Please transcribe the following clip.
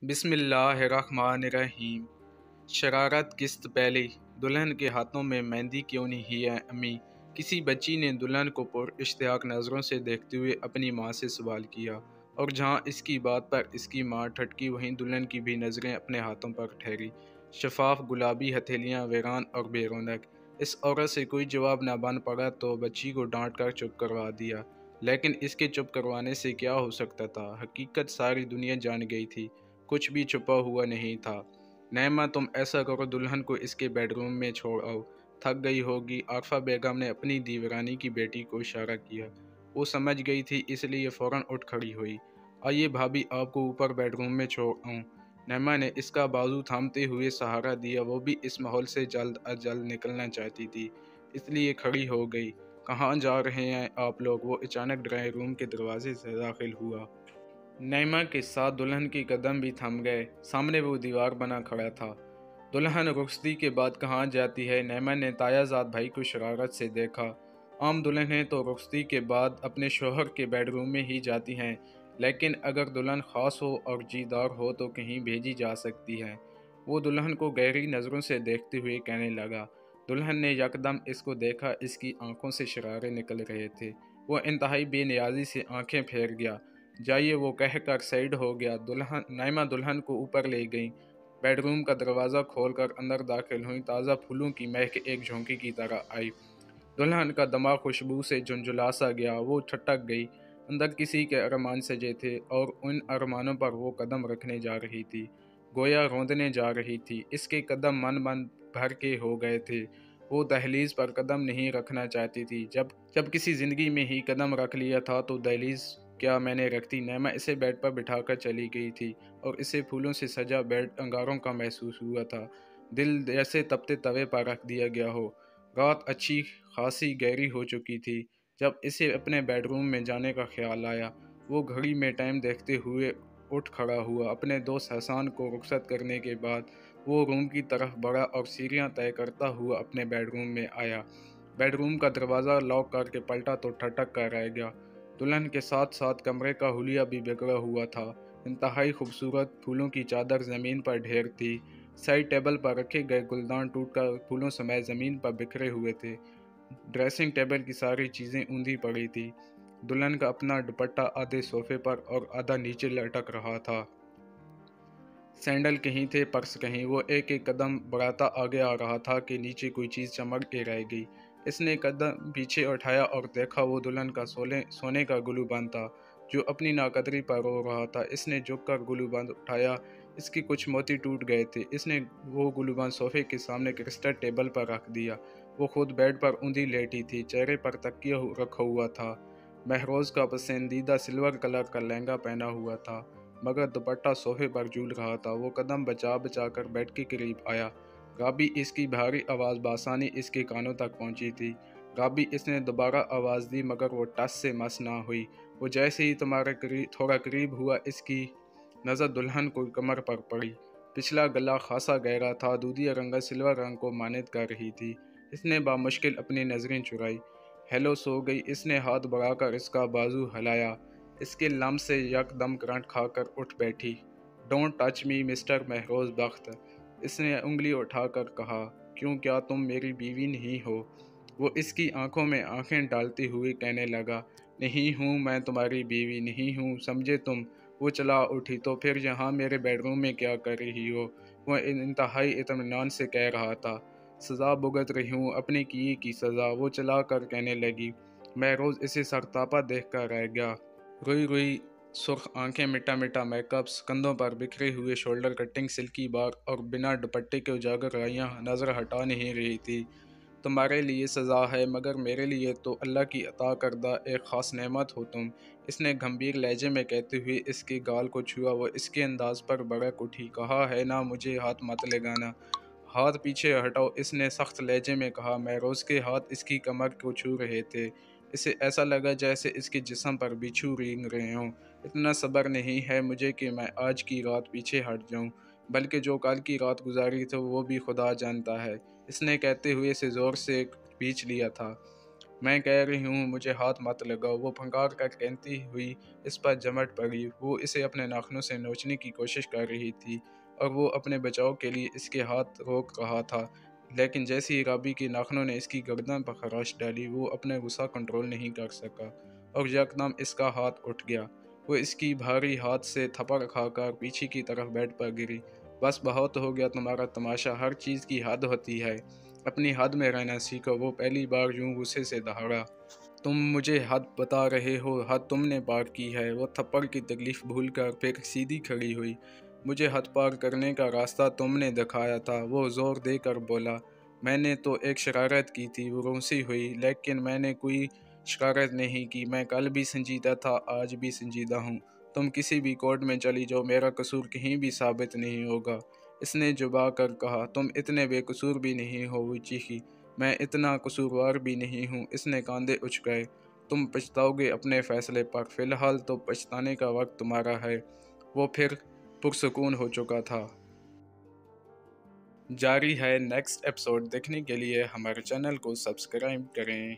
بسم اللہ الرحمن الرحیم۔ شرارت قسط پہلی۔ دلہن کے ہاتھوں میں مہندی کیوں نہیں ہے امی؟ کسی بچی نے دلہن کو پر اشتیاق نظروں سے دیکھتے ہوئے اپنی ماں سے سوال کیا، اور جہاں اس کی بات پر اس کی ماں ٹھٹکی، وہیں دلہن کی بھی نظریں اپنے ہاتھوں پر ٹھہری۔ شفاف گلابی ہتھیلیاں، ویران اور بے رونق۔ اس عورت سے کوئی جواب نہ بن پڑا تو بچی کو ڈانٹ کر چپ کروا دیا، لیکن اس کے چپ کروانے سے کیا ہو سکتا تھا؟ حقیقت ساری دنیا جان گئی تھی، کچھ بھی چھپا ہوا نہیں تھا۔ نعمہ، تم ایسا کرو، دلہن کو اس کے بیڈ روم میں چھوڑ آؤ، تھک گئی ہوگی۔ عارفہ بیگم نے اپنی دیورانی کی بیٹی کو اشارہ کیا۔ وہ سمجھ گئی تھی، اس لیے فوراً اٹھ کھڑی ہوئی۔ آئیے بھابھی، آپ کو اوپر بیڈ روم میں چھوڑ آؤں۔ نعمہ نے اس کا بازو تھامتے ہوئے سہارا دیا، وہ بھی اس ماحول سے جلد از جلد نکلنا چاہتی تھی، اس لیے کھڑی ہو گئی۔ کہاں جا رہے ہیں آپ لوگ؟ وہ اچانک ڈرائنگ روم کے دروازے سے داخل ہوا۔ نعمہ کے ساتھ دلہن کے قدم بھی تھم گئے۔ سامنے وہ دیوار بنا کھڑا تھا۔ دلہن رخصتی کے بعد کہاں جاتی ہے؟ نعمہ نے تایا زاد بھائی کو شرارت سے دیکھا۔ عام دلہنیں تو رخصتی کے بعد اپنے شوہر کے بیڈ روم میں ہی جاتی ہیں، لیکن اگر دلہن خاص ہو اور جیدار ہو تو کہیں بھیجی جا سکتی ہے۔ وہ دلہن کو گہری نظروں سے دیکھتے ہوئے کہنے لگا۔ دلہن نے یکدم اس کو دیکھا، اس کی آنکھوں سے شرارے نکل رہے تھے۔ وہ انتہائی بے نیازی سے آنکھیں پھیر گیا۔ جائیے، وہ کہہ کر سائیڈ ہو گیا۔ نعمہ دلہن کو اوپر لے گئی۔ بیڈ روم کا دروازہ کھول کر اندر داخل ہوئی۔ تازہ پھولوں کی مہک ایک جھونکے کی طرح آئی۔ دلہن کا دماغ خوشبو سے جھنجھلا سا گیا۔ وہ ٹھٹک گئی۔ اندر کسی کے ارمان سجے تھے، اور ان ارمانوں پر وہ قدم رکھنے جا رہی تھی، گویا روندنے جا رہی تھی۔ اس کے قدم من بھر کے ہو گئے تھے۔ وہ دہلیز پر قدم نہیں رکھنا چاہتی تھی۔ جب کسی زندگی میں ہی قدم رکھ لیا تھا تو دہلیز کیا میں نے رکھتی؟ نعمہ اسے بیڈ پر بٹھا کر چلی گئی تھی، اور اسے پھولوں سے سجا بیڈ انگاروں کا محسوس ہوا تھا، دل جیسے تپتے توے پر رکھ دیا گیا ہو۔ رات اچھی خاصی گہری ہو چکی تھی جب اسے اپنے بیڈ روم میں جانے کا خیال آیا۔ وہ گھڑی میں ٹائم دیکھتے ہوئے اٹھ کھڑا ہوا۔ اپنے دوست حسان کو رخصت کرنے کے بعد وہ روم کی طرف بڑھا اور سیڑھیاں طے کرتا ہوا اپنے بیڈ روم میں آیا۔ بیڈ روم کا دروازہ لاک کر کے پلٹا تو ٹھٹک کر رہ گیا۔ دلہن کے ساتھ ساتھ کمرے کا حلیہ بھی بگڑا ہوا تھا۔ انتہائی خوبصورت پھولوں کی چادر زمین پر ڈھیر تھی۔ سائڈ ٹیبل پر رکھے گئے گلدان ٹوٹ کر پھولوں سمیت زمین پر بکھرے ہوئے تھے۔ ڈریسنگ ٹیبل کی ساری چیزیں اوندھی پڑی تھی۔ دلہن کا اپنا دوپٹہ آدھے صوفے پر اور آدھا نیچے لٹک رہا تھا۔ سینڈل کہیں تھے، پرس کہیں۔ وہ ایک ایک قدم بڑھاتا آگے آ رہا تھا کہ نیچے کوئی چیز چمک کے رہ گئی۔ اس نے قدم پیچھے اٹھایا اور دیکھا وہ دلہن کا سونے کا گلو بند تھا، جو اپنی ناقدری پر رو رہا تھا۔ اس نے جھک کر گلو بند اٹھایا، اس کے کچھ موتی ٹوٹ گئے تھے۔ اس نے وہ گلو بند صوفے کے سامنے کرسٹل ٹیبل پر رکھ دیا۔ وہ خود بیڈ پر اوندھی لیٹی تھی، چہرے پر تکیہ رکھا ہوا تھا۔ مہروز کا پسندیدہ سلور کلر کا لہنگا پہنا ہوا تھا، مگر دوپٹہ صوفے پر جھول رہا تھا۔ وہ قدم بچا بچا کر بیڈ کے قریب آیا۔ رابی، اس کی بھاری آواز بآسانی اس کے کانوں تک پہنچی تھی۔ رابی، اس نے دوبارہ آواز دی، مگر وہ ٹس سے مس نہ ہوئی۔ وہ جیسے ہی تھوڑا قریب ہوا، اس کی نظر دلہن کو کمر پر پڑی۔ پچھلا گلا خاصا گہرا تھا، دودھیا رنگت سلور رنگ کو مانند کر رہی تھی۔ اس نے بامشکل اپنی نظریں چرائی۔ ہیلو، سو گئی؟ اس نے ہاتھ بڑھا کر اس کا بازو ہلایا۔ اس کے لمس سے یک دم کرنٹ کھا کر اٹھ بیٹھی۔ Don't touch me mister Mehroz Bakht, اس نے انگلی اٹھا کر کہا۔ کیوں، کیا تم میری بیوی نہیں ہو؟ وہ اس کی آنکھوں میں آنکھیں ڈالتے ہوئے کہنے لگا۔ نہیں ہوں، میں تمہاری بیوی نہیں ہوں، سمجھے تم؟ وہ چلا اٹھی۔ تو پھر یہاں میرے بیڈ روم میں کیا کر رہی ہو؟ وہ انتہائی اطمینان سے کہہ رہا تھا۔ سزا بھگت رہی ہوں، اپنے کیے کی سزا، وہ چلا کر کہنے لگی۔ مہروز اسے سرتاپا دیکھ کر رہ گیا۔ روئی روئی سرخ آنکھیں، مٹا مٹا میک اپ، کندھوں پر بکھرے ہوئے شولڈر کٹنگ سلکی بال اور بنا دوپٹے کے اجاگر رائیاں نظر ہٹا نہیں رہی تھی۔ تمہارے لیے سزا ہے، مگر میرے لیے تو اللہ کی عطا کردہ ایک خاص نعمت ہو تم، اس نے گھمبیر لہجے میں کہتے ہوئے اس کے گال کو چھوا۔ وہ اس کے انداز پر بھڑک اٹھی۔ کہا ہے نا مجھے ہاتھ مت لگانا، ہاتھ پیچھے ہٹاؤ، اس نے سخت لہجے میں کہا۔ مہروز کے ہاتھ اس کی کمر کو چھو رہے تھے۔ اسے ایسا لگا جیسے اس کے جسم پر بچھو رینگ رہے ہوں۔ اتنا صبر نہیں ہے مجھے کہ میں آج کی رات پیچھے ہٹ جاؤں، بلکہ جو کل کی رات گزاری تھی وہ بھی خدا جانتا ہے، اس نے کہتے ہوئے اسے زور سے کھینچ لیا تھا۔ میں کہہ رہی ہوں مجھے ہاتھ مت لگاؤ، وہ پھنکار کر کہتی ہوئی اس پر جمٹ پڑی۔ وہ اسے اپنے ناخنوں سے نوچنے کی کوشش کر رہی تھی اور وہ اپنے بچاؤ کے لیے اس کے ہاتھ روک رہا تھا، لیکن جیسے ہی رابی کے ناخنوں نے اس کی گردن پر خراش ڈالی، وہ اپنے غصہ کنٹرول نہیں کر سکا اور یکدم اس کا ہاتھ اٹھ گیا۔ وہ اس کی بھاری ہاتھ سے تھپڑ کھا کر پیچھے کی طرف بیڈ پر گری۔ بس بہت ہو گیا تمہارا تماشا، ہر چیز کی حد ہوتی ہے، اپنی حد میں رہنا سیکھو۔ وہ پہلی بار یوں غصے سے دہاڑا۔ تم مجھے حد بتا رہے ہو؟ حد تم نے پار کی ہے۔ وہ تھپڑ کی تکلیف بھول کر پھر سیدھی کھڑی ہوئی۔ مجھے حد پار کرنے کا راستہ تم نے دکھایا تھا، وہ زور دے کر بولا۔ میں نے تو ایک شرارت کی تھی، وہ روسی ہوئی، لیکن میں نے کوئی شرارت نہیں کی۔ میں کل بھی سنجیدہ تھا، آج بھی سنجیدہ ہوں۔ تم کسی بھی کورٹ میں چلی جاؤ، میرا قصور کہیں بھی ثابت نہیں ہوگا۔ اس نے جبا کر کہا۔ تم اتنے بے قصور بھی نہیں ہو، وہ چیخی۔ میں اتنا قصوروار بھی نہیں ہوں، اس نے کاندھے اچکائے۔ تم پچھتاؤ گے اپنے فیصلے پر، فی الحال تو پچھتانے کا وقت تمہارا ہے۔ وہ پھر پرسکون ہو چکا تھا۔ جاری ہے۔ نیکسٹ ایپیسوڈ دیکھنے کے لیے ہمارے چینل کو سبسکرائب کریں۔